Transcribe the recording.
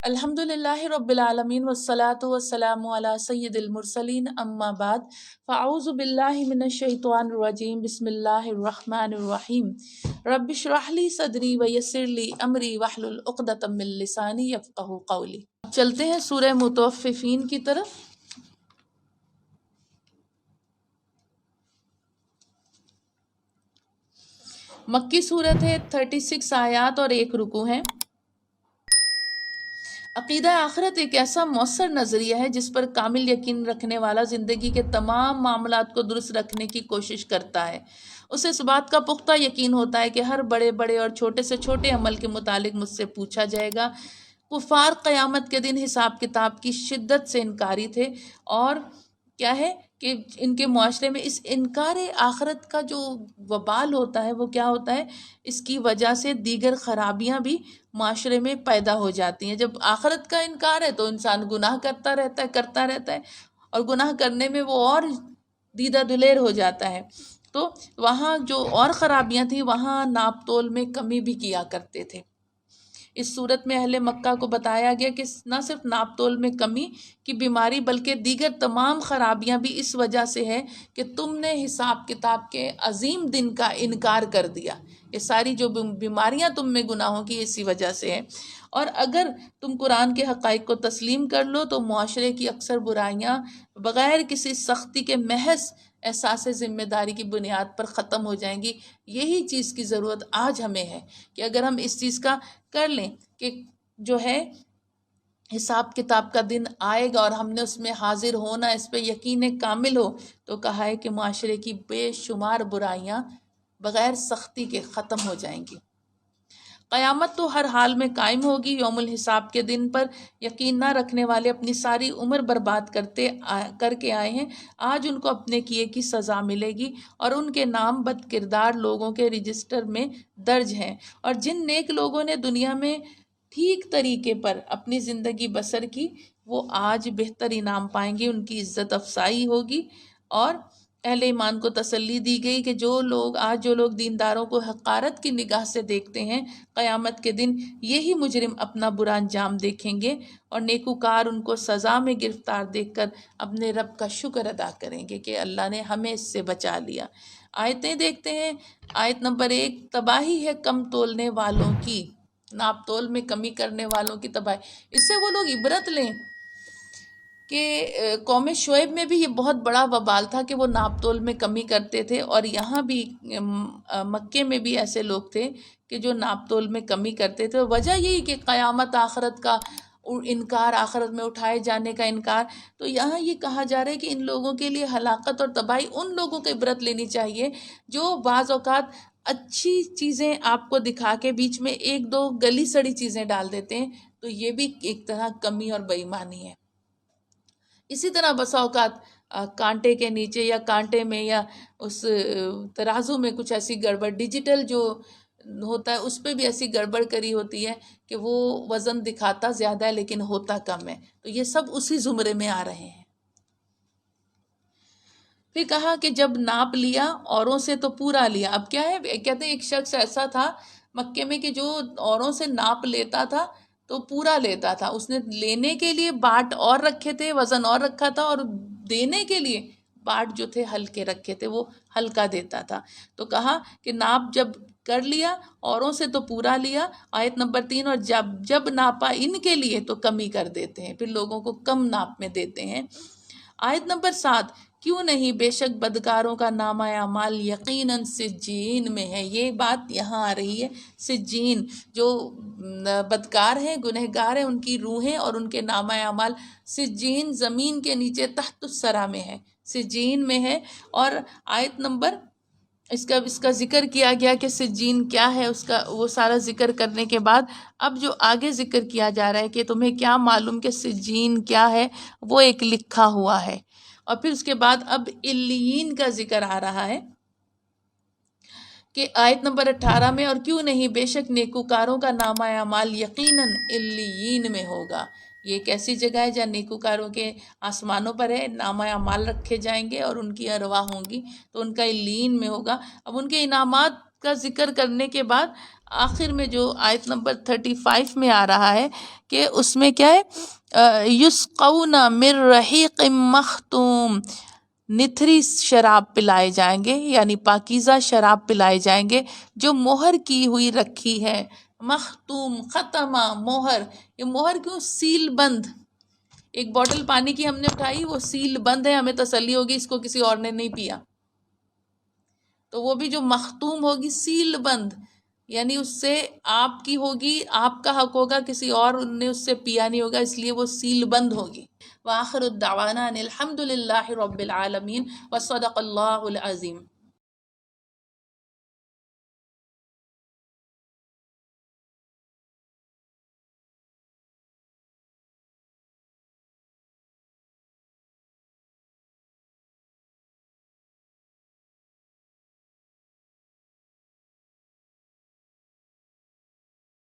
الحمدللہ رب العالمین والصلاة والسلام علی سید المرسلین اما بعد فاعوذ باللہ من الشیطان الرجیم بسم اللہ الرحمن الرحیم رب اشرح لی صدری ویسر لی امری واحلل عقدۃ من لسانی یفقہوا قولی۔ چلتے ہیں سورہ مطففین کی طرف۔ مکی صورت ہے، 36 آیات اور 1 رکوع ہے۔ عقیدہ آخرت ایک ایسا مؤثر نظریہ ہے جس پر کامل یقین رکھنے والا زندگی کے تمام معاملات کو درست رکھنے کی کوشش کرتا ہے۔ اسے اس بات کا پختہ یقین ہوتا ہے کہ ہر بڑے بڑے اور چھوٹے سے چھوٹے عمل کے متعلق مجھ سے پوچھا جائے گا۔ کفار قیامت کے دن حساب کتاب کی شدت سے انکاری تھے، اور کیا ہے کہ ان کے معاشرے میں اس انکار آخرت کا جو وبال ہوتا ہے وہ کیا ہوتا ہے، اس کی وجہ سے دیگر خرابیاں بھی معاشرے میں پیدا ہو جاتی ہیں۔ جب آخرت کا انکار ہے تو انسان گناہ کرتا رہتا ہے اور گناہ کرنے میں وہ اور دیدہ دلیر ہو جاتا ہے۔ تو وہاں جو اور خرابیاں تھیں وہاں ناپ تول میں کمی بھی کیا کرتے تھے۔ اس صورت میں اہل مکہ کو بتایا گیا کہ نہ صرف ناپ تول میں کمی کی بیماری بلکہ دیگر تمام خرابیاں بھی اس وجہ سے ہے کہ تم نے حساب کتاب کے عظیم دن کا انکار کر دیا۔ یہ ساری جو بیماریاں تم میں گناہوں کی اسی وجہ سے ہے، اور اگر تم قرآن کے حقائق کو تسلیم کر لو تو معاشرے کی اکثر برائیاں بغیر کسی سختی کے محض احساس ذمہ داری کی بنیاد پر ختم ہو جائیں گی۔ یہی چیز کی ضرورت آج ہمیں ہے کہ اگر ہم اس چیز کا کر لیں کہ جو ہے حساب کتاب کا دن آئے گا اور ہم نے اس میں حاضر ہونا، اس پہ یقین کامل ہو، تو کہا ہے کہ معاشرے کی بے شمار برائیاں بغیر سختی کے ختم ہو جائیں گی۔ قیامت تو ہر حال میں قائم ہوگی۔ یوم الحساب کے دن پر یقین نہ رکھنے والے اپنی ساری عمر برباد کر کے آئے ہیں، آج ان کو اپنے کیے کی سزا ملے گی، اور ان کے نام بد کردار لوگوں کے رجسٹر میں درج ہیں۔ اور جن نیک لوگوں نے دنیا میں ٹھیک طریقے پر اپنی زندگی بسر کی، وہ آج بہتر انعام پائیں گے، ان کی عزت افزائی ہوگی۔ اور اہل ایمان کو تسلی دی گئی کہ جو لوگ دینداروں کو حقارت کی نگاہ سے دیکھتے ہیں، قیامت کے دن یہی مجرم اپنا برا انجام دیکھیں گے، اور نیکوکار ان کو سزا میں گرفتار دیکھ کر اپنے رب کا شکر ادا کریں گے کہ اللہ نے ہمیں اس سے بچا لیا۔ آیتیں دیکھتے ہیں۔ آیت نمبر 1، تباہی ہے کم تولنے والوں کی، ناپ تول میں کمی کرنے والوں کی تباہی۔ اس سے وہ لوگ عبرت لیں کہ قوم شعیب میں بھی یہ بہت بڑا وبال تھا کہ وہ ناپ تول میں کمی کرتے تھے، اور یہاں بھی مکے میں بھی ایسے لوگ تھے کہ جو ناپ تول میں کمی کرتے تھے۔ وجہ یہی کہ قیامت آخرت کا انکار، آخرت میں اٹھائے جانے کا انکار۔ تو یہاں یہ کہا جا رہا ہے کہ ان لوگوں کے لیے ہلاکت اور تباہی ان لوگوں کو عبرت لینی چاہیے جو بعض اوقات اچھی چیزیں آپ کو دکھا کے بیچ میں 1-2 گلی سڑی چیزیں ڈال دیتے ہیں، تو یہ بھی ایک طرح کمی اور بے ایمانی ہے۔ اسی طرح بسا اوقات کانٹے کے نیچے یا کانٹے میں یا اس ترازو میں کچھ ایسی گڑبڑ، ڈیجیٹل جو ہوتا ہے اس پہ بھی ایسی گڑبڑ کری ہوتی ہے کہ وہ وزن دکھاتا زیادہ ہے لیکن ہوتا کم ہے۔ تو یہ سب اسی زمرے میں آ رہے ہیں۔ پھر کہا کہ جب ناپ لیا اوروں سے تو پورا لیا۔ اب کیا ہے، کہتے ہیں ایک شخص ایسا تھا مکے میں کہ جو اوروں سے ناپ لیتا تھا تو پورا لیتا تھا۔ اس نے لینے کے لیے باٹ اور رکھے تھے، وزن اور رکھا تھا، اور دینے کے لیے باٹ جو تھے ہلکے رکھے تھے، وہ ہلکا دیتا تھا۔ تو کہا کہ ناپ جب کر لیا اوروں سے تو پورا لیا۔ آیت نمبر 3، اور جب ناپا ان کے لیے تو کمی کر دیتے ہیں، پھر لوگوں کو کم ناپ میں دیتے ہیں۔ آیت نمبر 7، کیوں نہیں بے شک بدکاروں کا نامہ اعمال یقیناً سجین میں ہے۔ یہ بات یہاں آ رہی ہے، سجین، جو بدکار ہیں، گنہگار ہیں، ان کی روحیں اور ان کے نامہ اعمال سجین، زمین کے نیچے تحت الثری میں ہے، سجین میں ہے۔ اور آیت نمبر اس کا ذکر کیا گیا کہ سجین کیا ہے، اس کا وہ سارا ذکر کرنے کے بعد اب جو آگے ذکر کیا جا رہا ہے کہ تمہیں کیا معلوم کہ سجین کیا ہے، وہ ایک لکھا ہوا ہے۔ اور پھر اس کے بعد اب علیین کا ذکر آ رہا ہے کہ آیت نمبر 18 میں، اور کیوں نہیں بے شک نیکوکاروں کا نامہ اعمال یقیناً علیین میں ہوگا۔ یہ ایک ایسی جگہ ہے جہاں نیکوکاروں کے آسمانوں پر ہے، نامہ اعمال رکھے جائیں گے اور ان کی ارواح ہوں گی، تو ان کا علیین میں ہوگا۔ اب ان کے انعامات کا ذکر کرنے کے بعد آخر میں جو آیت نمبر 35 میں آ رہا ہے کہ اس میں کیا ہے، یسقون من رحیق مختوم، نتھری شراب پلائے جائیں گے، یعنی پاکیزہ شراب پلائے جائیں گے جو مہر کی ہوئی رکھی ہے. مختوم، ختمہ، مہر. یہ مہر کیوں؟ سیل بند. ایک بوٹل پانی کی ہم نے اٹھائی، وہ سیل بند ہے، ہمیں تسلی ہوگی اس کو کسی اور نے نہیں پیا. تو وہ بھی جو مختوم ہوگی، سیل بند، یعنی اس سے آپ کی ہوگی، آپ کا حق ہوگا، کسی اور نے اس سے پیا نہیں ہوگا، اس لیے وہ سیل بند ہوگی. وآخر الدعوانا ان الحمد للہ رب العالمین وصدق اللہ العظیم.